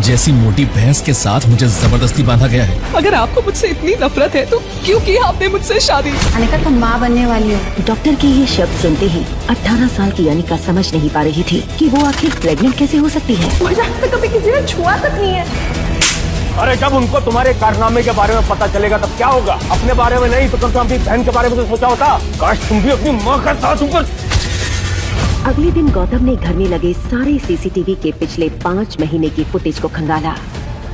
जैसी मोटी भैंस के साथ मुझे जबरदस्ती बांधा गया है। अगर आपको मुझसे इतनी नफरत है तो क्यों की आपने मुझसे शादी? अनिका तुम माँ बनने वाली हो। डॉक्टर के ये शब्द सुनते ही 18 साल की अनिका समझ नहीं पा रही थी कि वो आखिर प्रेग्नेंट कैसे हो सकती है। मुझे आज तक कभी किसी ने छुआ तक नहीं है। अरे जब उनको तुम्हारे कारनामे के बारे में पता चलेगा तब क्या होगा? अपने बारे में नहीं तो कम से कम अपनी बहन के बारे में तो सोचा होता। काश तुम भी अपनी माँ का साथ ऊपर। अगले दिन गौतम ने घर में लगे सारे सीसीटीवी के पिछले 5 महीने की फुटेज को खंगाला।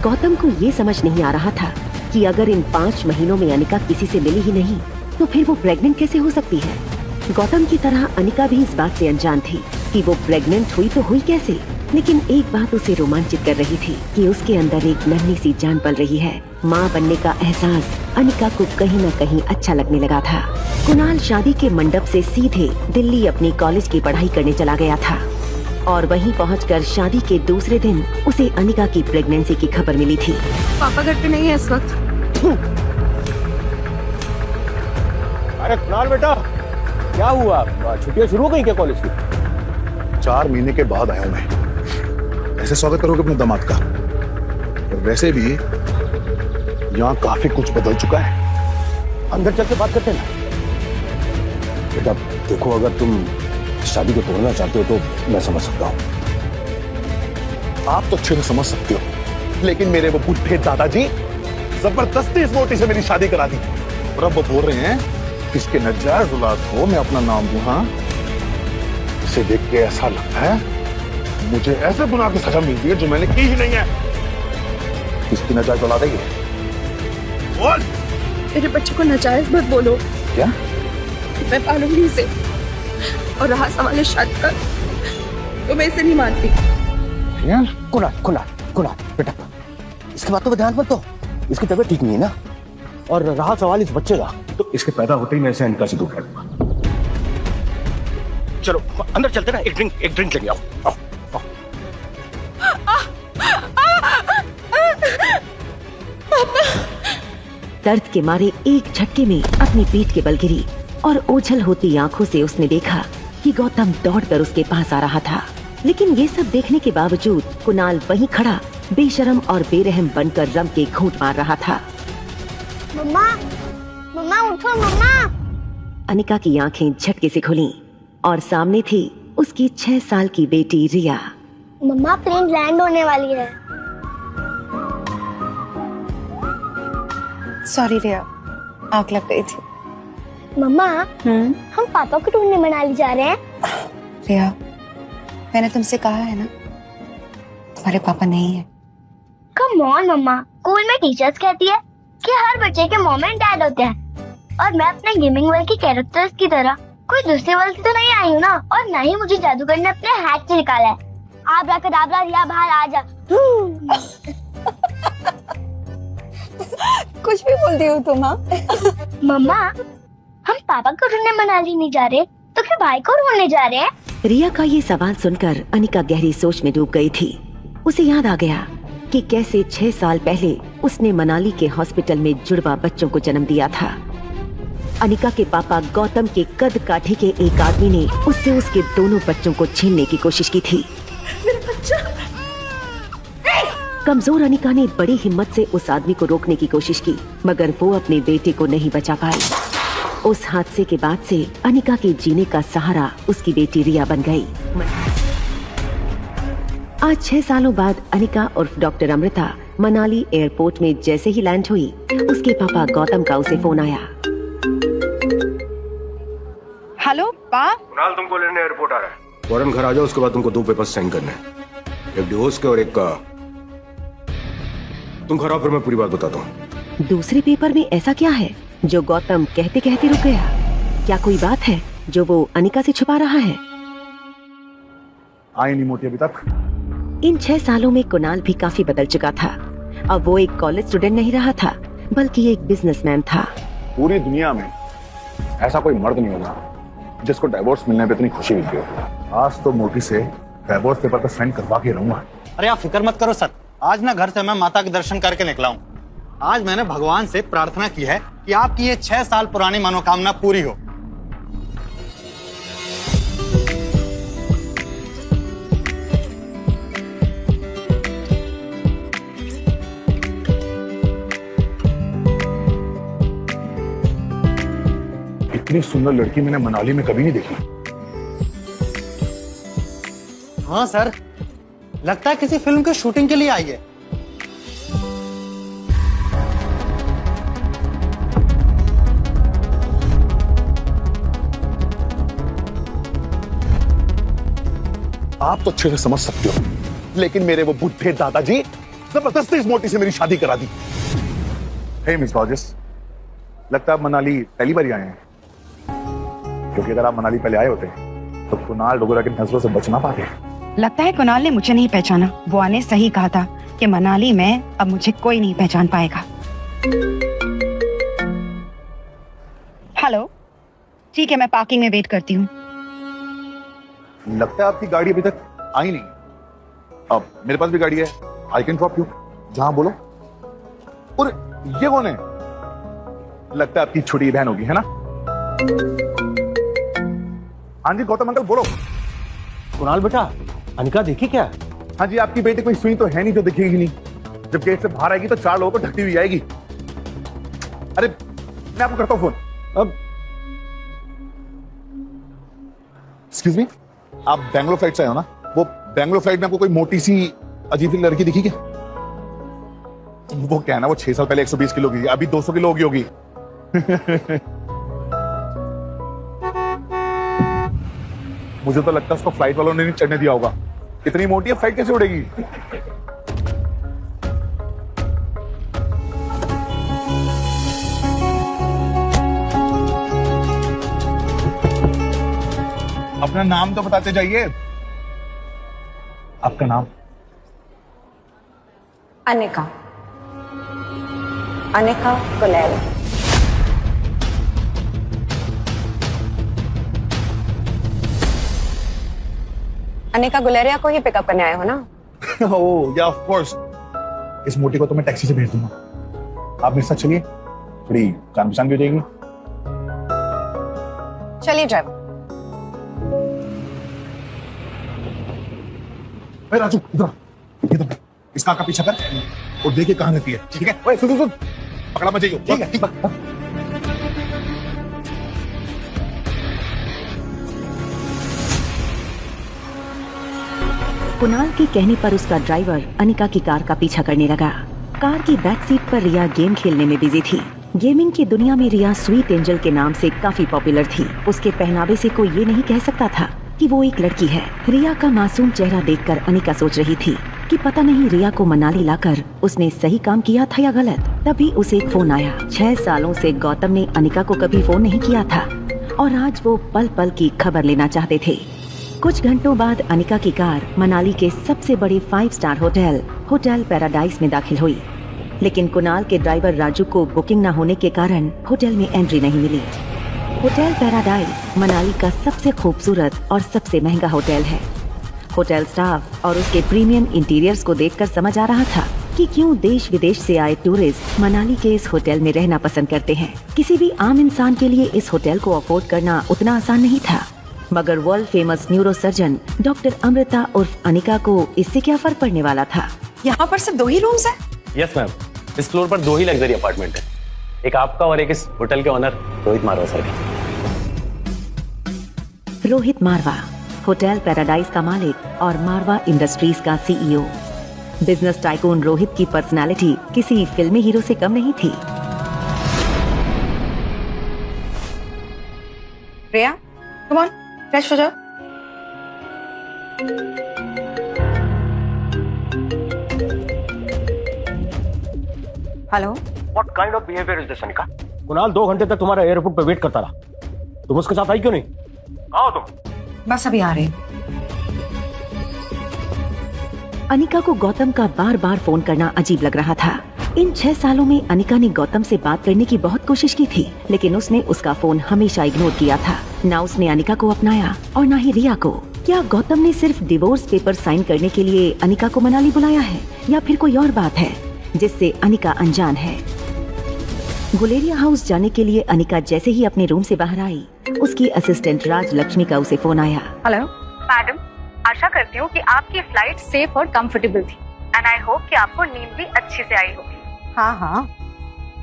गौतम को ये समझ नहीं आ रहा था कि अगर इन 5 महीनों में अनिका किसी से मिली ही नहीं तो फिर वो प्रेग्नेंट कैसे हो सकती है। गौतम की तरह अनिका भी इस बात से अनजान थी कि वो प्रेग्नेंट हुई तो हुई कैसे। लेकिन एक बात उसे रोमांचित कर रही थी कि उसके अंदर एक नन्ही सी जान पल रही है। माँ बनने का एहसास अनिका को कहीं न कहीं अच्छा लगने लगा था। कुणाल शादी के मंडप से सीधे दिल्ली अपनी कॉलेज की पढ़ाई करने चला गया था और वहीं पहुंचकर शादी के दूसरे दिन उसे अनिका की प्रेगनेंसी की खबर मिली थी। पापा घर पे नहीं है इस वक्त। अरे कुणाल बेटा, क्या हुआ? छुट्टियां शुरू हो गई क्या कॉलेज की? 4 महीने के बाद आया हूं मैं। ऐसे स्वागत करोगे अपने दामाद का? और वैसे भी यहाँ काफी कुछ बदल चुका है। अंदर चल के बात करते हैं ना। बेटा देखो, अगर तुम शादी को तोड़ना चाहते हो तो मैं समझ सकता हूँ। आप तो अच्छे से समझ सकते हो, लेकिन मेरे वो बुढ़े दादाजी जबरदस्ती इस मोटी से मेरी शादी करा दी। और अब वो बोल रहे हैं किसके नाजायज औलाद को मैं अपना नाम दूं। हाँ, इसे देख के ऐसा लगता है मुझे ऐसे गुनाह की सजा मिलती है जो मैंने की ही नहीं है। किसकी नाजायज औलाद है ये? बोल। मेरे बच्चे को नाजायज मत बोलो। क्या? मैं पालूंगी इसे। और रहा सवाल शादी का, तो मैं इसे नहीं मानती। कुणाल बेटा, इसके बातों पे ध्यान मत दो। इसकी तबीयत ठीक नहीं है ना। और रहा सवाल इस बच्चे का, तो इसके पैदा होते ही मैं इसे अनिका से दूर कर दूंगा। चलो अंदर चलते ना, एक ड्रिंक लेके आओ। दर्द के मारे एक झटके में अपनी पीठ के बल गिरी और ओझल होती आंखों से उसने देखा कि गौतम दौड़कर उसके पास आ रहा था। लेकिन ये सब देखने के बावजूद कुणाल वहीं खड़ा बेशरम और बेरहम बनकर रम के घूंट मार रहा था। मम्मा उठो मम्मा। अनिका की आंखें झटके से खुलीं और सामने थी उसकी 6 साल की बेटी रिया। मम्मा प्लेन लैंड होने वाली है। सॉरी रिया, आग लग गई थी। मम्मा हम पापा को ढूंढने मनाली जा रहे हैं। रिया, मैंने तुमसे कहा है ना, तुम्हारे पापा नहीं है। कम ऑन मम्मा, स्कूल में टीचर्स कहती है कि हर बच्चे के मॉम एंड डैड होते हैं और मैं अपने गेमिंग वर्ल्ड के कैरेक्टर्स की तरह कोई दूसरे वर्ल्ड से तो नहीं आई हूँ ना। और न ही मुझे जादूगर ने अपने हैट से निकाला है। आब्राकडाब्रा रिया बाहर आ जा। कुछ भी बोलती हो तुम। हाँ मम्मा, हम पापा को ढूंढने मनाली नहीं जा रहे तो फिर भाई को ढूंढने जा रहे हैं? रिया का ये सवाल सुनकर अनिका गहरी सोच में डूब गई थी। उसे याद आ गया कि कैसे 6 साल पहले उसने मनाली के हॉस्पिटल में जुड़वा बच्चों को जन्म दिया था। अनिका के पापा गौतम के कद काठी के एक आदमी ने उससे उसके दोनों बच्चों को छीनने की कोशिश की थी। कमजोर अनिका ने बड़ी हिम्मत से उस आदमी को रोकने की कोशिश की, मगर वो अपने बेटे को नहीं बचा पाई। उस हादसे के बाद से अनिका के जीने का सहारा उसकी बेटी रिया बन गई। आज 6 सालों बाद अनिका उर्फ डॉक्टर अमृता मनाली एयरपोर्ट में जैसे ही लैंड हुई, उसके पापा गौतम का उसे फोन आया। हेलो पा। कुणाल तुमको लेने एयरपोर्ट आ रहा है। फौरन घर आ जाओ, उसके बाद तुमको 2 पेपर्स साइन करने हैं, एक डिवोर्स के और एक का। तुम घर आओ, फिर मैं पूरी बात बताता हूँ। दूसरे पेपर में ऐसा क्या है जो गौतम कहते कहते रुक गया? क्या कोई बात है जो वो अनिका से छुपा रहा है? आई नहीं मोटी अभी तक। इन 6 सालों में कुणाल भी काफी बदल चुका था। अब वो एक कॉलेज स्टूडेंट नहीं रहा था, बल्कि एक बिजनेसमैन था। पूरी दुनिया में ऐसा कोई मर्द नहीं होगा जिसको डाइवोर्स मिलने पे इतनी खुशी मिलती हो। आज तो मोटी से डाइवोर्स पेपर पे साइन करवा के रहूंगा। अरे आप फिक्र मत करो सर, आज ना घर से मैं माता के दर्शन करके निकला हूँ। आज मैंने भगवान से प्रार्थना की है कि आपकी ये 6 साल पुरानी मनोकामना पूरी हो। इतनी सुंदर लड़की मैंने मनाली में कभी नहीं देखी। हाँ सर, लगता है किसी फिल्म के शूटिंग के लिए आई है। आप तो अच्छे से समझ सकते हो, लेकिन मेरे वो बुढ़े दादाजी जबरदस्ती इस मोटी से मेरी शादी करा दी। हे मिस गॉर्जियस, लगता है आप मनाली पहली बार ही आए हैं, क्योंकि अगर आप मनाली पहले आए होते तो कुणाल डोगरा की नजरों से बच ना पाते। लगता है कुणाल ने मुझे नहीं पहचाना। बुआ ने सही कहा था कि मनाली में अब मुझे कोई नहीं पहचान पाएगा। हेलो, ठीक है, मैं पार्किंग में वेट करती हूँ। लगता है आपकी गाड़ी अभी तक आई नहीं। अब मेरे पास भी गाड़ी है, आई कैन ड्रॉप यू जहां बोलो। और ये कौन है? लगता है आपकी छोटी बहन होगी, है ना? हाँ जी गौतम अंकल बोलो। कुणाल बेटा, अनिका देखी क्या? हाँ जी, आपकी बेटी कोई सुई तो है नहीं जो दिखेगी नहीं। जब गेट से बाहर आएगी तो 4 लोगों को ढकती हुई आएगी। अरे मैं आपको करता हूँ फोन। अब एक्सक्यूज मी, आप बैंगलोर फ्लाइट से आए हो ना? वो बैंगलोर फ्लाइट में आपको कोई मोटी सी अजीब सी लड़की दिखी क्या? वो क्या है ना, वो 6 साल पहले 120 किलो की, अभी 200 किलो की होगी। मुझे तो लगता है उसको फ्लाइट वालों ने नहीं चढ़ने दिया होगा। इतनी मोटी है, फ्लाइट कैसे उड़ेगी? अपना नाम तो बताते जाइए। आपका नाम? अनिका, अनिका गुलेरिया। अनिका गुलेरिया को ही पिकअप करने आए हो ना? ओह या ऑफ कोर्स। इस मोटी को तो मैं टैक्सी से भेज दूंगा। आप मेरे साथ चलिए, थोड़ी जान पहचान भी हो जाएगी। चलिए ड्राइवर। राजू इधर, ये तो इस कार का पीछा कर और देखिए कहां रहती है। ठीक है? ओए सुन सुन, पकड़ा मत जाइए। ठीक है, ठीक है। कुणाल के कहने पर उसका ड्राइवर अनिका की कार का पीछा करने लगा। कार की बैक सीट पर रिया गेम खेलने में बिजी थी। गेमिंग की दुनिया में रिया स्वीट एंजल के नाम से काफी पॉपुलर थी। उसके पहनावे से कोई ये नहीं कह सकता था कि वो एक लड़की है। रिया का मासूम चेहरा देखकर अनिका सोच रही थी कि पता नहीं रिया को मनाली लाकर उसने सही काम किया था या गलत। तभी उसे एक फोन आया। 6 सालों से गौतम ने अनिका को कभी फोन नहीं किया था और आज वो पल पल की खबर लेना चाहते थे। कुछ घंटों बाद अनिका की कार मनाली के सबसे बड़े 5 स्टार होटल पैराडाइज में दाखिल हुई, लेकिन कुणाल के ड्राइवर राजू को बुकिंग न होने के कारण होटल में एंट्री नहीं मिली। होटल पैराडाइज मनाली का सबसे खूबसूरत और सबसे महंगा होटल है। होटल स्टाफ और उसके प्रीमियम इंटीरियर्स को देखकर समझ आ रहा था कि क्यों देश विदेश से आए टूरिस्ट मनाली के इस होटल में रहना पसंद करते हैं। किसी भी आम इंसान के लिए इस होटल को अफोर्ड करना उतना आसान नहीं था, मगर world famous neuro surgeon doctor Amrita उर्फ अनिका को इससे क्या फर्क पड़ने वाला था। यहाँ पर सिर्फ 2 ही रूम्स हैं? यस मैम, इस फ्लोर पर 2 ही लग्जरी अपार्टमेंट है, एक आपका और एक इस होटल के ओनर रोहित मारवा सर का। रोहित मारवा होटल पैराडाइज का मालिक और मारवा इंडस्ट्रीज का सीईओ। बिजनेस टाइकून रोहित की पर्सनालिटी किसी फिल्मी हीरो से कम नहीं थी। रिया, कम ऑन, फ्रेश हो जाओ। Hello, What kind of behavior is this, Anika? Kunal 2 घंटे तक तुम्हारा एयरपोर्ट पे वेट करता रहा, तुम उसके साथ आई क्यों नहीं? कहाँ हो तुम? बस अभी आ रहे। अनिका को गौतम का बार बार फोन करना अजीब लग रहा था। इन 6 सालों में अनिका ने गौतम से बात करने की बहुत कोशिश की थी, लेकिन उसने उसका फोन हमेशा इग्नोर किया था। ना उसने अनिका को अपनाया और ना ही रिया को। क्या गौतम ने सिर्फ डिवोर्स पेपर साइन करने के लिए अनिका को मनाली बुलाया है, या फिर कोई और बात है जिससे अनिका अनजान है? गुलेरिया हाउस जाने के लिए अनिका जैसे ही अपने रूम से बाहर आई, उसकी असिस्टेंट राज लक्ष्मी का उसे फोन आया। हेलो मैडम, आशा करती हूँ कि आपकी फ्लाइट सेफ और कंफर्टेबल थी एंड आई होप कि आपको नींद भी अच्छी से आई होगी। हाँ हाँ,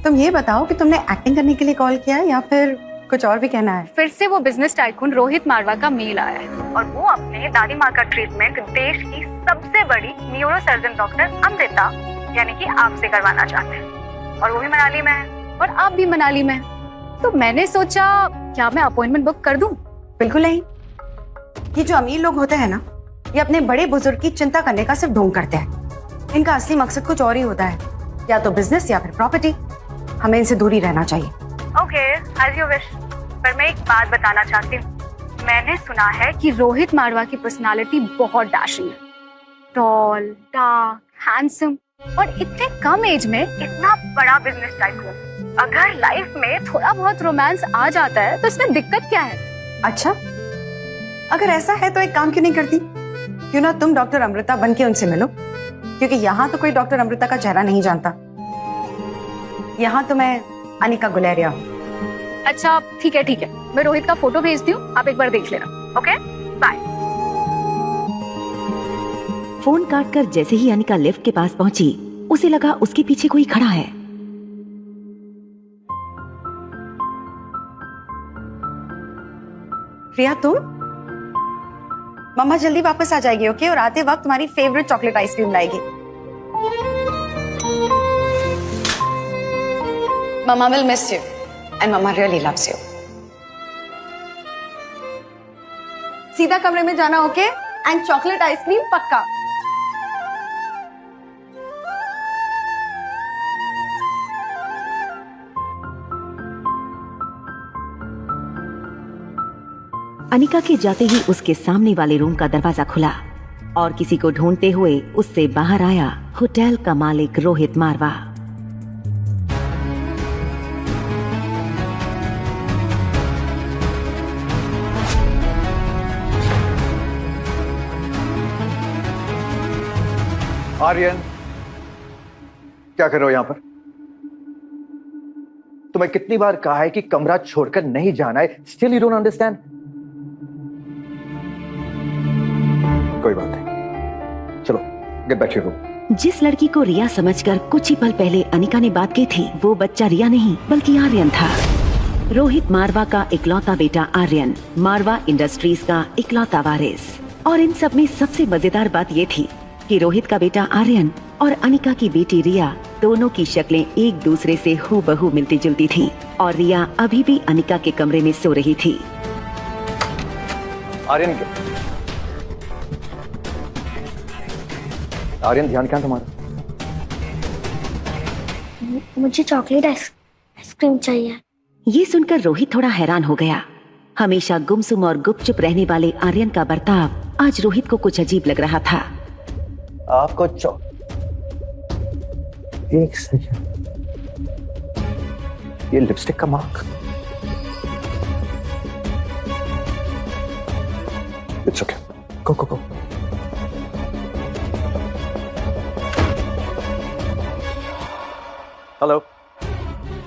तुम ये बताओ कि तुमने एक्टिंग करने के लिए कॉल किया है या फिर कुछ और भी कहना है? फिर से वो बिजनेस टाइकून रोहित मारवा का मेल आया है और वो अपने दादी माँ का ट्रीटमेंट देश की सबसे बड़ी न्यूरो सर्जन डॉक्टर अमृता यानी कि आपसे करवाना चाहते हैं और वो भी मनाली में है और आप भी मनाली में हैं। तो मैंने सोचा क्या मैं अपॉइंटमेंट बुक कर दूं? बिल्कुल नहीं। ये जो अमीर लोग होते हैं ना, ये अपने बड़े बुजुर्ग की चिंता करने का सिर्फ ढोंग करते हैं। इनका असली मकसद कुछ और ही होता है, या तो बिजनेस या फिर प्रॉपर्टी। हमें इनसे दूरी रहना चाहिए। Okay, as you wish. पर मैं एक बात बताना चाहती हूँ, मैंने सुना है कि रोहित मारवा की पर्सनालिटी बहुत डैशिंग है, टॉल, डार्क, हैंडसम और इतने कम एज में इतना बड़ा बिजनेस टाइकून। अगर लाइफ में थोड़ा बहुत रोमांस आ जाता है तो इसमें दिक्कत क्या है? अच्छा, अगर ऐसा है तो एक काम क्यों नहीं करती? क्यों ना तुम डॉक्टर अमृता बन के उनसे मिलो, क्योंकि यहाँ तो कोई डॉक्टर अमृता का चेहरा नहीं जानता। यहाँ तो मैं अनिका गुलेरिया हूँ। अच्छा ठीक है, मैं रोहित का फोटो भेजती हूँ, आप एक बार देख लेना। Okay, bye. फोन काटकर जैसे ही अनिका लिफ्ट के पास पहुंची, उसे लगा उसके पीछे कोई खड़ा है। प्रिया, तुम? मम्मा जल्दी वापस आ जाएगी, ओके? और आते वक्त तुम्हारी फेवरेट चॉकलेट आइसक्रीम लाएगी। मम्मा will miss you and mamma really loves you. सीधा कमरे में जाना, ओके? एंड चॉकलेट आइसक्रीम पक्का। अनिका के जाते ही उसके सामने वाले रूम का दरवाजा खुला और किसी को ढूंढते हुए उससे बाहर आया होटल का मालिक रोहित मारवा। आर्यन, क्या कर रहे हो यहाँ पर? तुम्हें कितनी बार कहा है कि कमरा छोड़कर नहीं जाना है, स्टिल यू डोंट अंडरस्टैंड? कोई बात नहीं, चलो get back to your room. जिस लड़की को रिया समझकर कुछ ही पल पहले अनिका ने बात की थी, वो बच्चा रिया नहीं बल्कि आर्यन था। रोहित मारवा का इकलौता बेटा आर्यन, मारवा इंडस्ट्रीज का इकलौता वारिस। और इन सब में सबसे मजेदार बात ये थी कि रोहित का बेटा आर्यन और अनिका की बेटी रिया दोनों की शक्लें एक दूसरे से हूबहू मिलती जुलती थीं और रिया अभी भी अनिका के कमरे में सो रही थी। आर्यन, ध्यान क्या तुम्हारा? मुझे चॉकलेट आइसक्रीम चाहिए। ये सुनकर रोहित थोड़ा हैरान हो गया। हमेशा गुमसुम और गुपचुप रहने वाले आर्यन का बर्ताव आज रोहित को कुछ अजीब लग रहा था। आपको एक सेकंड, ये लिपस्टिक का mark. It's okay, go. Hello,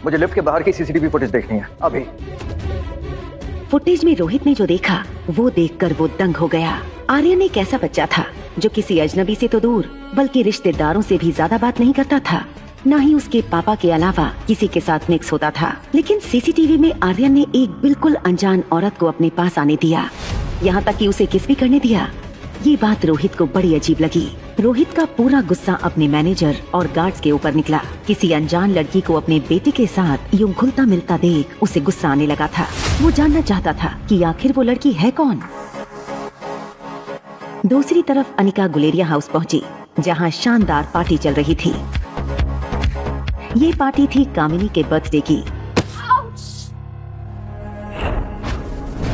मुझे लिफ्ट के बाहर की सीसीटीवी फुटेज देखनी है अभी। फुटेज में रोहित ने जो देखा वो देखकर वो दंग हो गया। आर्यन एक ऐसा बच्चा था जो किसी अजनबी से तो दूर बल्कि रिश्तेदारों से भी ज्यादा बात नहीं करता था, न ही उसके पापा के अलावा किसी के साथ मिक्स होता था। लेकिन सीसीटीवी में आर्यन ने एक बिल्कुल अनजान औरत को अपने पास आने दिया, यहाँ तक कि उसे किस भी करने दिया। ये बात रोहित को बड़ी अजीब लगी। रोहित का पूरा गुस्सा अपने मैनेजर और गार्ड्स के ऊपर निकला। किसी अनजान लड़की को अपने बेटे के साथ यूं घुलता मिलता देख उसे गुस्सा आने लगा था। वो जानना चाहता था कि आखिर वो लड़की है कौन। दूसरी तरफ अनिका गुलेरिया हाउस पहुंची, जहां शानदार पार्टी चल रही थी। ये पार्टी थी कामिनी के बर्थडे की।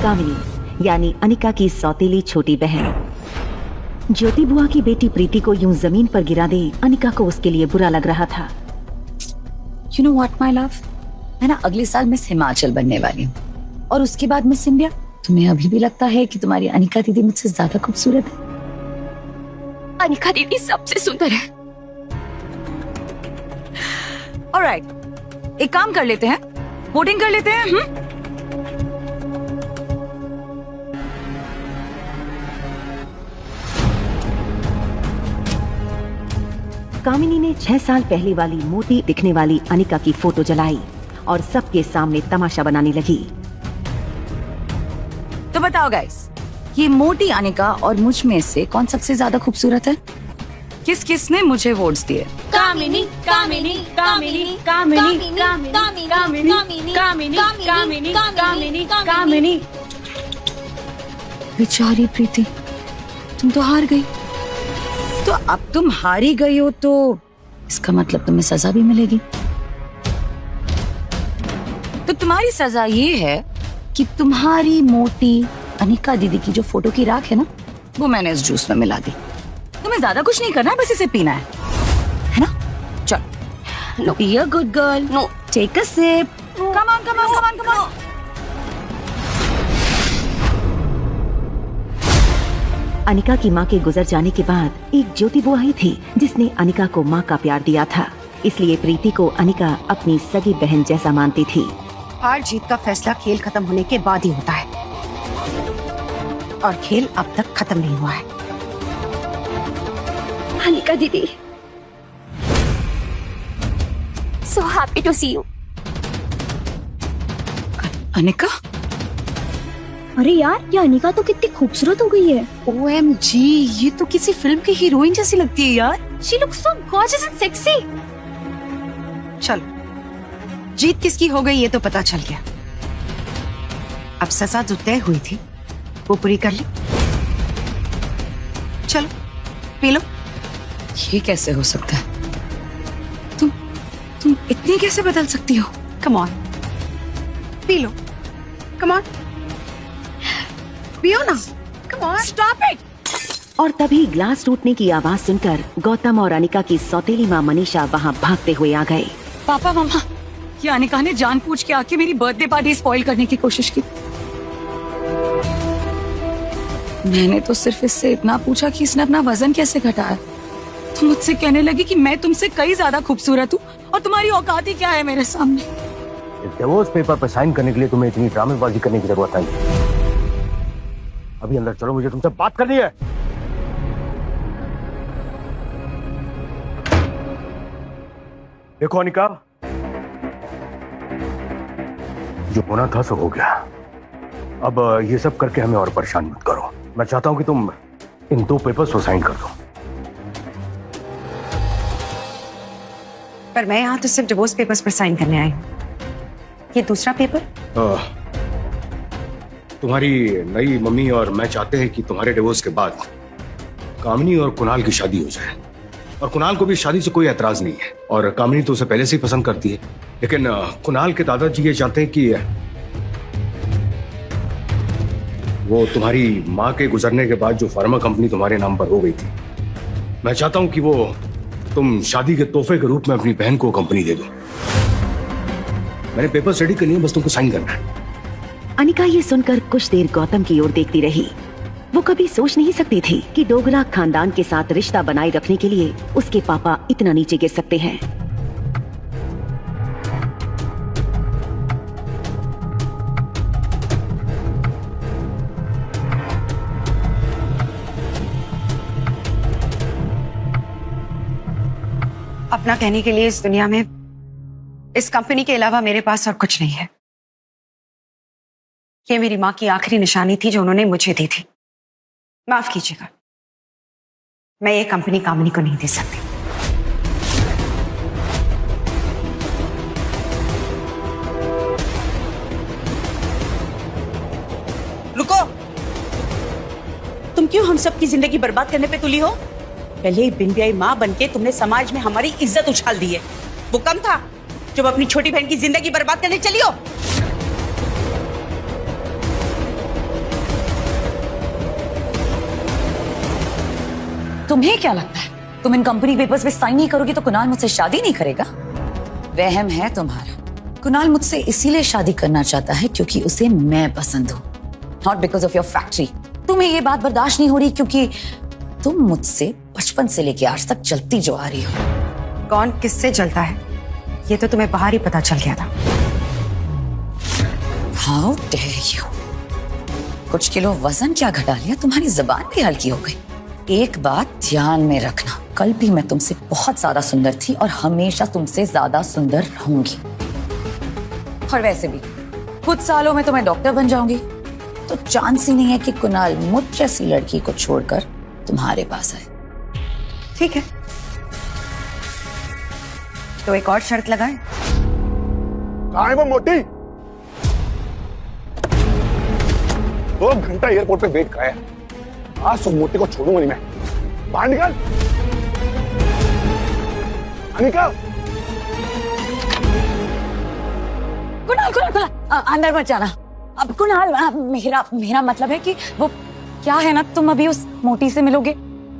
कामिनी यानी अनिका की सौतेली छोटी बहन। ज्योति बुआ की बेटी प्रीति को यूं जमीन पर गिरा दे अनिका को उसके लिए बुरा लग रहा था। You know what, my love? मैं ना अगले साल मिस हिमाचल बनने वाली हूँ और उसके बाद मिस इंडिया। तुम्हें अभी भी लगता है कि तुम्हारी अनिका दीदी मुझसे ज्यादा खूबसूरत है? अनिका दीदी सबसे सुंदर है। ऑलराइट, एक काम कर लेते हैं, वोटिंग कर लेते हैं। कामिनी ने 6 साल पहले वाली मोटी दिखने वाली अनिका की फोटो जलाई और सबके सामने तमाशा बनाने लगी। तो बताओ गाइस, ये मोटी अनिका और मुझ में से कौन सबसे ज्यादा खूबसूरत है? किस किस ने मुझे वोट्स दिए? कामिनी कामिनी कामिनी कामिनी कामिनी कामिनी कामिनी कामिनी कामिनी कामिनी। बेचारी प्रीति, तुम तो हार गई। तो अब तुम हारी गई हो तो इसका मतलब तुम्हें सजा भी मिलेगी। तो तुम्हारी सजा ये है कि तुम्हारी मोटी अनिका दीदी की जो फोटो की राख है ना, वो मैंने इस जूस में मिला दी। तुम्हें ज्यादा कुछ नहीं करना, बस इसे पीना है ना? चलो, be a good girl, no take a sip, come on come on come on come on. Anika की मां के गुजर जाने के बाद एक ज्योति बुआ ही थी जिसने अनिका को मां का प्यार दिया था, इसलिए प्रीति को अनिका अपनी सगी बहन जैसा मानती थी। हार जीत का फैसला खेल खत्म होने के बाद ही होता है, और खेल अब तक खत्म नहीं हुआ है। अनिका दीदी, so happy to see you. Anika? अरे यार, ये अनिका तो कितनी खूबसूरत हो गई है। OMG, ये तो किसी फिल्म की हीरोइन जैसी लगती है यार। She looks so gorgeous and sexy. चलो, जीत किसकी हो गई ये तो पता चल गया। अब सजा जो तय हुई थी वो पूरी कर ली। चलो पी लो। ये कैसे हो सकता है? तुम इतनी कैसे बदल सकती हो? Come on, P low, come on, पियो ना, कम ऑन, स्टॉप इट। और तभी ग्लास टूटने की आवाज सुनकर गौतम और अनिका की सौतेली माँ मनीषा वहाँ भागते हुए आ गए। पापा मम्मा, ये अनिका ने जानबूझ के आके मेरी बर्थडे पार्टी स्पॉइल करने की कोशिश की। मैंने तो सिर्फ इससे इतना पूछा कि इसने अपना वजन कैसे घटाया, तो मुझसे कहने लगी कि मैं तुमसे कई ज्यादा खूबसूरत हूँ और तुम्हारी औकात ही क्या है मेरे सामने। डिवोर्स पेपर पर साइन करने के लिए तुम्हें इतनी ड्रामेबाजी करने की जरूरत नहीं। अभी अंदर चलो, मुझे तुमसे बात करनी है। देखो अनिका, जो होना था सो हो गया। अब ये सब करके हमें और परेशान मत करो। मैं चाहता हूं कि तुम इन 2 पेपर्स पर साइन कर दो। पर मैं यहाँ तो सिर्फ डिवोर्स पेपर्स पर साइन करने आई हूँ। ये दूसरा पेपर? तुम्हारी नई मम्मी और मैं चाहते हैं कि तुम्हारे डिवोर्स के बाद कामिनी और कुणाल की शादी हो जाए। और कुणाल को भी शादी से कोई एतराज नहीं है, और कामिनी तो उसे पहले से ही पसंद करती है। लेकिन कुणाल के दादाजी ये चाहते हैं कि वो तुम्हारी माँ के गुजरने के बाद जो फार्मा कंपनी तुम्हारे नाम पर हो गई थी, मैं चाहता हूं कि वो तुम शादी के तोहफे के रूप में अपनी बहन को कंपनी दे दो। मैंने पेपर रेडी करनी है, बस तुमको साइन करना है। अनिका ये सुनकर कुछ देर गौतम की ओर देखती रही। वो कभी सोच नहीं सकती थी कि डोगरा खानदान के साथ रिश्ता बनाए रखने के लिए उसके पापा इतना नीचे गिर सकते हैं। अपना कहने के लिए इस दुनिया में इस कंपनी के अलावा मेरे पास और कुछ नहीं है। ये मेरी माँ की आखिरी निशानी थी जो उन्होंने मुझे दी थी। माफ कीजिएगा, मैं ये कंपनी कामिनी को नहीं दे सकती। रुको, तुम क्यों हम सबकी जिंदगी बर्बाद करने पे तुली हो? पहले ही बिन ब्याही माँ बनके तुमने समाज में हमारी इज्जत उछाल दी है। वो कम था जब अपनी छोटी बहन की जिंदगी बर्बाद करने चली हो। तुम्हें क्या लगता है तुम इन कंपनी पेपर्स पे साइन नहीं करोगी तो कुणाल मुझसे शादी नहीं करेगा? वहम है तुम्हारा। कुणाल मुझसे इसीलिए शादी करना चाहता है क्योंकि उसे मैं पसंद हूँ, not because of your factory. तुम्हें ये बात बर्दाश्त नहीं हो रही क्योंकि तुम मुझसे बचपन से लेके आज तक चलती जो आ रही हो। कौन किससे चलता है ये तो तुम्हें बाहर ही पता चल गया था। How dare you? कुछ किलो वजन क्या घटा लिया, तुम्हारी जुबान भी हल्की हो गई। एक बात ध्यान में रखना, कल भी मैं तुमसे बहुत ज्यादा सुंदर थी और हमेशा तुमसे ज्यादा सुंदर रहूंगी। और वैसे भी कुछ सालों में तो मैं डॉक्टर बन जाऊंगी तो चांस ही नहीं है कि कुणाल मुझ जैसी लड़की को छोड़कर तुम्हारे पास आए। ठीक है, तो एक और शर्त लगाए। कहाँ है वो मोटी? 2 घंटा एयरपोर्ट पे वेट कराया, आज तो मोटी को छोड़ूंगा नहीं मैं। बाहर निकल अनिका। कुणाल कुणाल कुणाल अंदर मत जाना। अब कुणाल मेरा मतलब है कि वो क्या है ना, तुम अभी उस मोटी से मिलोगे,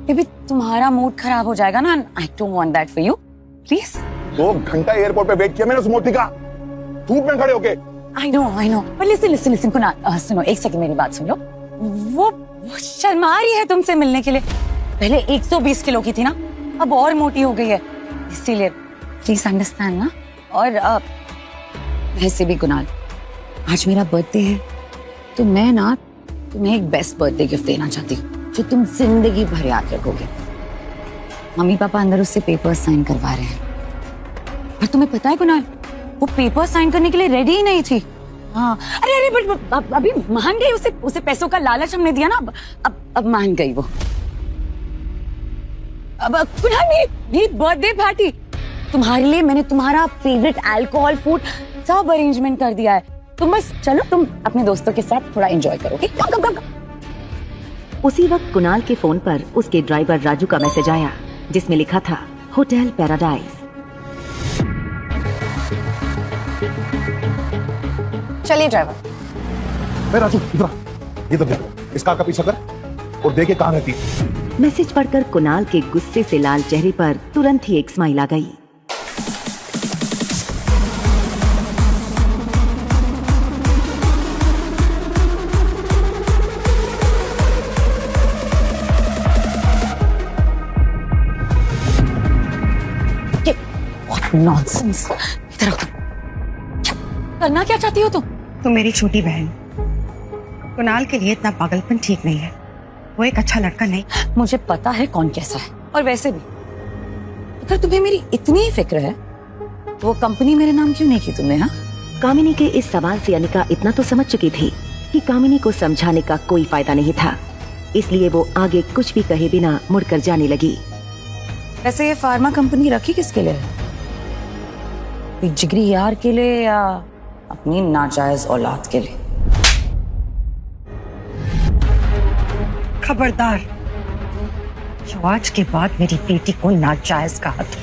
बेबी तुम्हारा मूड खराब हो जाएगा ना। I don't want that for you, please. 2 घंटा एयरपोर्ट पे वेट किया मैंने उस मोटी का, धूप में खड़े होके। आई नो पर लिसन कुणाल, सुनो एक सेकंड मेरी बात सुन लो। वो शर्मा रही है तुमसे मिलने के लिए। पहले 120 किलो की थी ना, अब और मोटी हो गई है, इसीलिए प्लीज अंडरस्टैंड ना। और वैसे भी कुणाल, आज मेरा बर्थडे है, तो मैं ना तुम्हें एक बेस्ट बर्थडे गिफ्ट देना चाहती हूँ जो तुम जिंदगी भर याद रखोगे। मम्मी पापा अंदर उससे पेपर साइन करवा रहे हैं, और तुम्हें पता है कुणाल, वो पेपर साइन करने के लिए रेडी ही नहीं थी। हाँ अरे बट अभी मान गई, उसे पैसों का लालच हमने दिया ना, अब मान गई वो। अब कुणाल मेरी बर्थडे पार्टी तुम्हारे लिए मैंने तुम्हारा फेवरेट अल्कोहल फूड सब अरेंजमेंट कर दिया है। तुम बस चलो, तुम अपने दोस्तों के साथ थोड़ा एंजॉय करोगे। कम। उसी वक्त कुणाल के फोन पर उसके ड्राइवर राजू का मैसेज आया, जिसमें लिखा था होटल पैराडाइज। चलिए ड्राइवर। मैं राजू इधर आ, ये तो देखो, इस कार का पीछा कर और देखे कहाँ रहती है। मैसेज पढ़कर कुणाल के गुस्से से लाल चेहरे पर तुरंत ही एक स्माइल आ गई। नॉनसेंस। इधर आओ। करना क्या चाहती हो तुम मेरी छोटी बहन। कुणाल के लिए इतना पागलपन ठीक नहीं है, वो एक अच्छा लड़का नहीं। मुझे पता है कौन कैसा है, और वैसे भी अगर तुम्हें मेरी इतनी ही फिक्र है तो वो कंपनी मेरे नाम क्यों नहीं की तुमने? हाँ, कामिनी के इस सवाल से अनिका इतना तो समझ चुकी थी कि कामिनी को समझाने का कोई फायदा नहीं था, इसलिए वो आगे कुछ भी कहे बिना मुड़कर जाने लगी। वैसे ये फार्मा कंपनी रखी किसके लिए? कोई जिगरी यार के लिए या अपनी नाजायज औलाद के लिए? खबरदार, जो आज के बाद मेरी बेटी को नाजायज कहा तो।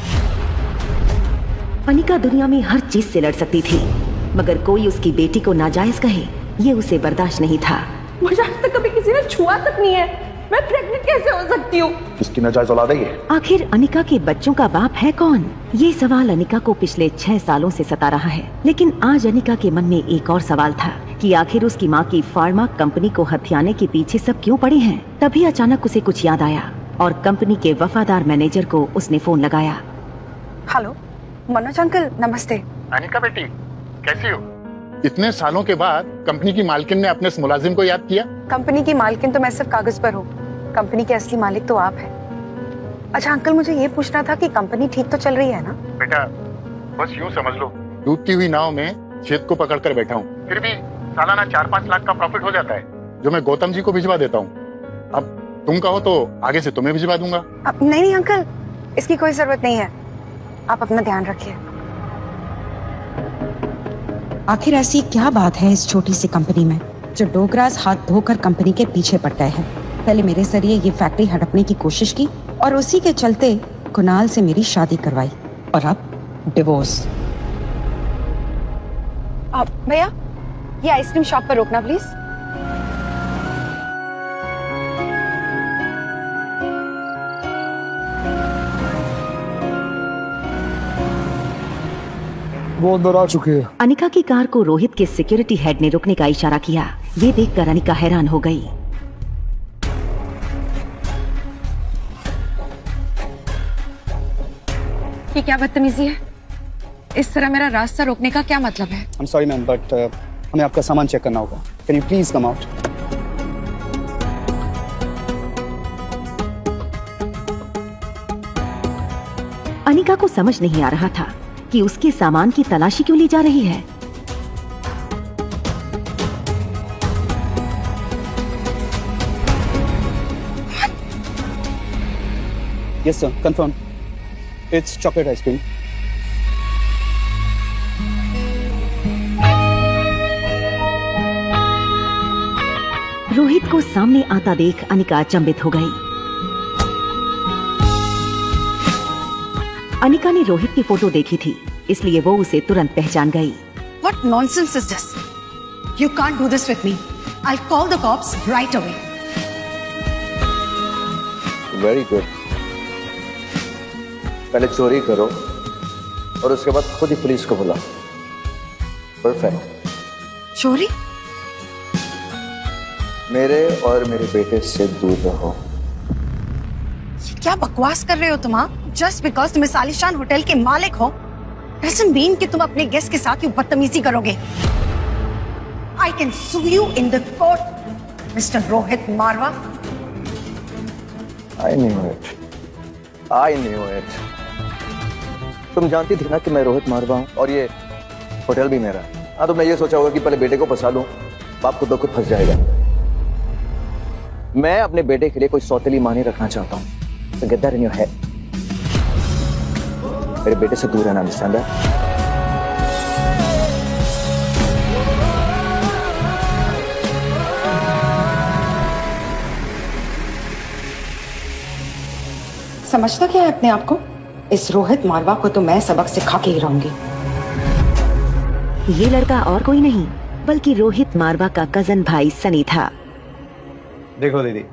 अनिका दुनिया में हर चीज से लड़ सकती थी, मगर कोई उसकी बेटी को नाजायज कहे ये उसे बर्दाश्त नहीं था। मुझे आज तक कभी किसी ने छुआ तक नहीं है, मैं प्रेग्नेंट कैसे हो सकती हूँ? इसकी नाजायज औलाद है। आखिर अनिका के बच्चों का बाप है कौन? ये सवाल अनिका को पिछले 6 सालों से सता रहा है, लेकिन आज अनिका के मन में एक और सवाल था कि आखिर उसकी माँ की फार्मा कंपनी को हथियाने के पीछे सब क्यों पड़े हैं। तभी अचानक उसे कुछ याद आया और कंपनी के वफादार मैनेजर को उसने फोन लगाया। हेलो मनोज अंकल, नमस्ते। अनिका बेटी, कैसी हो? इतने सालों के बाद कंपनी की मालकिन ने अपने इस मुलाजिम को याद किया। कंपनी की मालकिन तो मैं सिर्फ कागज पर हूँ, कंपनी के असली मालिक तो आप हैं। अच्छा अंकल, मुझे ये पूछना था कि कंपनी ठीक तो चल रही है ना? बेटा बस यूं समझ लो, डूबती हुई नाव में छेद को पकड़ कर बैठा हूँ, फिर भी सालाना 4-5 लाख का प्रॉफिट हो जाता है, जो मैं गौतम जी को भिजवा देता हूँ। अब तुम कहो तो आगे से तुम्हें भिजवा दूंगा। नहीं अंकल, इसकी कोई जरूरत नहीं है, आप अपना ध्यान रखिए। आखिर ऐसी क्या बात है इस छोटी सी कंपनी में जो डोगराज हाथ धोकर कंपनी के पीछे पड़ गए हैं? पहले मेरे जरिए ये फैक्ट्री हड़पने की कोशिश की और उसी के चलते कुणाल से मेरी शादी करवाई, और अब डिवोर्स। भैया, ये आइसक्रीम शॉप पर रोकना प्लीज। वो अंदर आ चुके हैं। अनिका की कार को रोहित के सिक्योरिटी हेड ने रोकने का इशारा किया। ये देखकर अनिका हैरान हो गई। ये क्या बदतमीजी है? इस तरह मेरा रास्ता रोकने का क्या मतलब है? I'm sorry मैम, बट हमें आपका सामान चेक करना होगा। Can you please come out? Anika को समझ नहीं आ रहा था कि उसके सामान की तलाशी क्यों ली जा रही है। Yes sir, confirm. It's chocolate ice cream. Rohit को सामने आता देख अनिका अचंभित हो गई। अनिका ने रोहित की फोटो देखी थी, इसलिए वो उसे तुरंत पहचान गई। What nonsense is this? You can't do this with me. I'll call the cops right away. Very good. पहले चोरी करो और उसके बाद खुद ही पुलिस को बुलाओ। परफेक्ट। चोरी? मेरे और मेरे बेटे से दूर रहो। क्या बकवास कर रहे हो तुम? जस्ट बिकॉज तुम इस आलीशान होटल के मालिक हो doesn't mean कि तुम अपने गेस्ट के साथ यूं बदतमीजी करोगे। I can sue you in the court, Mr. Rohit Marwa. I knew it. I knew it. तुम जानती थी ना कि मैं रोहित मारवा हूँ और ये होटल भी मेरा। हाँ, तुमने ये सोचा होगा कि पहले बेटे को फंसा लूं, बाप खुद ब खुद फंस जाएगा। मैं अपने बेटे के लिए कोई सौतेली मां नहीं रखना चाहता हूँ। So get that in your head. मेरे बेटे से दूर रहना, अंडरस्टैंड है? समझता क्या है अपने आप को? इस रोहित मारवा को तो मैं सबक सिखा के ही रहूंगी। ये लड़का और कोई नहीं बल्कि रोहित मारवा का कजन भाई सनी था। देखो दीदी,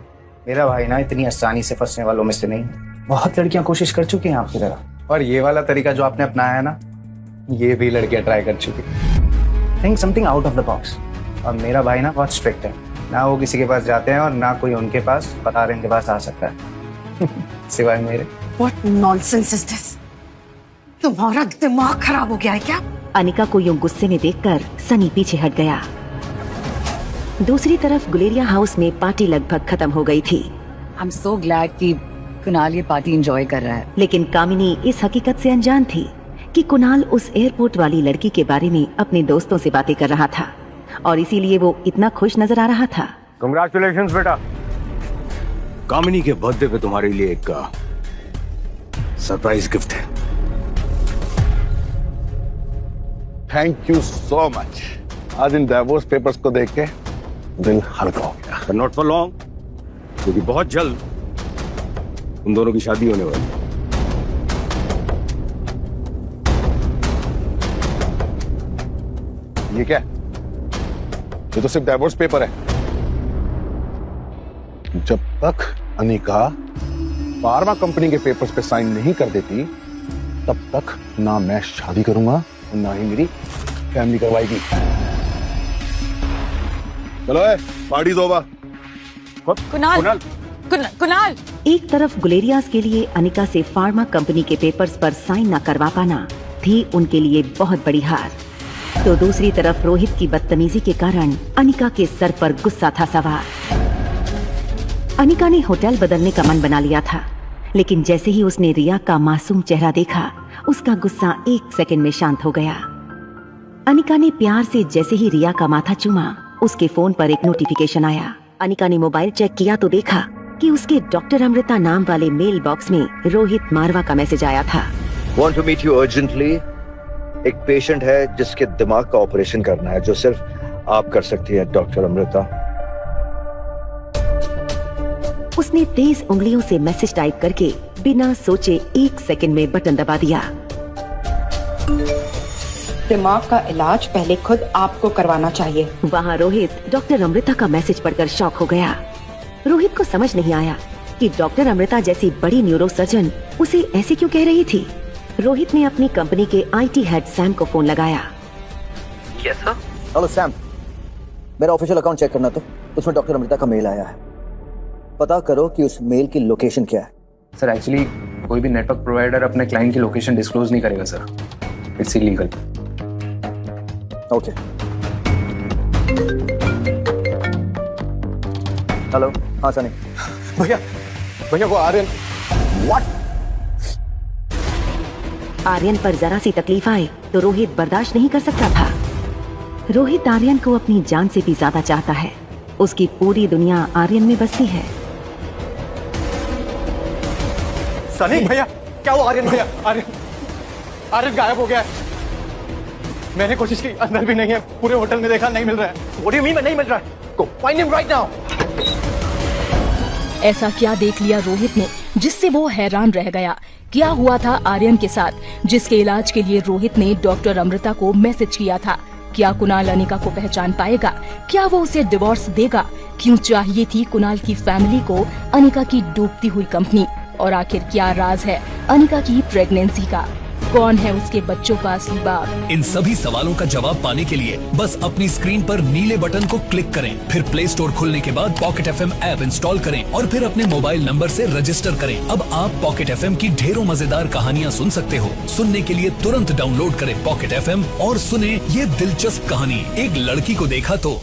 मेरा भाई ना इतनी आसानी से फंसने वालों में से नहीं। बहुत लड़कियां कोशिश कर चुकी हैं आपकी तरह, और ये वाला तरीका जो आपने अपनाया है ना, ये भी लड़कियां ट्राई कर चुकी। Think something out of the box. और मेरा भाई ना बहुत स्ट्रिक्ट है, ना वो किसी के पास जाते हैं और ना कोई उनके पास पतार इनके पास आ सकता है सिवाय मेरे। What nonsense is this? तुम्हारा दिमाग खराब हो गया है क्या? अनिका को यूं गुस्से में देखकर सनी पीछे हट गया। दूसरी तरफ गुलेरिया हाउस में पार्टी लगभग खत्म हो गई थी। I'm so glad कि कुणाल ये पार्टी एंजॉय कर रहा है। लेकिन कामिनी इस हकीकत से अनजान थी कि कुणाल उस एयरपोर्ट वाली लड़की के बारे में अपने दोस्तों से बातें कर रहा था और इसीलिए वो इतना खुश नजर आ रहा था। कंग्रेचुलेशंस बेटा। कामिनी के बर्थडे पे तुम्हारे लिए एक सरप्राइज गिफ्ट है। Thank you so much. आज इन डाइवोर्स पेपर्स को देख के दिल हल्का हो गया। But not for long, क्योंकि बहुत जल्द उन दोनों की शादी होने वाली है। ये क्या? ये तो सिर्फ डाइवोर्स पेपर है। जब तक अनिका फार्मा कंपनी के पेपर्स पे साइन नहीं कर देती, तब तक ना मैं शादी करूंगा और ना ही मेरी फैमिली करवाएगी। चलो पार्टी दो बा। कुणाल, कुणाल। एक तरफ गुलेरियास के लिए अनिका से फार्मा कंपनी के पेपर्स पर साइन न करवा पाना थी उनके लिए बहुत बड़ी हार, तो दूसरी तरफ रोहित की बदतमीजी के कारण अनिका के सर पर गुस्सा था सवार। अनिका ने होटल बदलने का मन बना लिया था, लेकिन जैसे ही उसने रिया का मासूम चेहरा देखा, उसका गुस्सा 1 सेकंड में शांत हो गया। अनिका ने प्यार से जैसे ही रिया का माथा चूमा, उसके फोन पर एक नोटिफिकेशन आया। अनिका ने मोबाइल चेक किया तो देखा कि उसके डॉक्टर अमृता नाम वाले मेल बॉक्स में रोहित मारवा का मैसेज आया था। Want to meet you urgently? एक पेशेंट है जिसके दिमाग का ऑपरेशन करना है, जो सिर्फ आप कर सकती है डॉक्टर अमृता। उसने तेज उंगलियों से मैसेज टाइप करके बिना सोचे 1 सेकंड में बटन दबा दिया। दिमाग का इलाज पहले खुद आपको करवाना चाहिए। वहाँ रोहित डॉक्टर अमृता का मैसेज पढ़कर शॉक हो गया। रोहित को समझ नहीं आया कि डॉक्टर अमृता जैसी बड़ी न्यूरो सर्जन उसे ऐसे क्यों कह रही थी। रोहित ने अपनी कंपनी के IT हेड सैम को फोन लगाया। Yes sir. हेलो सैम, मेरा ऑफिशियल अकाउंट चेक करना, तो उसमें डॉक्टर अमृता का मेल आया है। पता करो कि उस मेल की लोकेशन क्या है। सर एक्चुअली कोई भी नेटवर्क प्रोवाइडर अपने क्लाइंट की लोकेशन डिस्क्लोज नहीं करेगा sir, it's illegal. Okay. Hello, हाँ सनी। भैया को आर्यन। व्हाट? आर्यन पर जरा सी तकलीफ आए तो रोहित बर्दाश्त नहीं कर सकता था। रोहित आर्यन को अपनी जान से भी ज्यादा चाहता है। उसकी पूरी दुनिया आर्यन में बसती है। सनी भैया, क्या हुआ आर्यन भैया? आर्यन गायब हो गया है। मैंने कोशिश की, अंदर भी नहीं है, पूरे होटल में देखा, नहीं मिल रहा है। What do you mean नहीं मिल रहा है? Go find him right now. ऐसा क्या देख लिया रोहित ने जिससे वो हैरान रह गया? क्या हुआ था आर्यन के साथ, जिसके इलाज के लिए रोहित ने डॉक्टर अमृता को मैसेज किया था? क्या कुणाल अनिका को पहचान पाएगा? क्या वो उसे डिवोर्स देगा? क्यों चाहिए थी कुणाल की फैमिली को अनिका की डूबती हुई कंपनी? और आखिर क्या राज है अनिका की प्रेगनेंसी का? कौन है उसके बच्चों का असली बाप? इन सभी सवालों का जवाब पाने के लिए बस अपनी स्क्रीन पर नीले बटन को क्लिक करें, फिर प्ले स्टोर खुलने के बाद पॉकेट FM ऐप इंस्टॉल करें और फिर अपने मोबाइल नंबर से रजिस्टर करें। अब आप पॉकेट FM की ढेरों मजेदार कहानियाँ सुन सकते हो। सुनने के लिए तुरंत डाउनलोड करें पॉकेट FM और सुने ये दिलचस्प कहानी। एक लड़की को देखा तो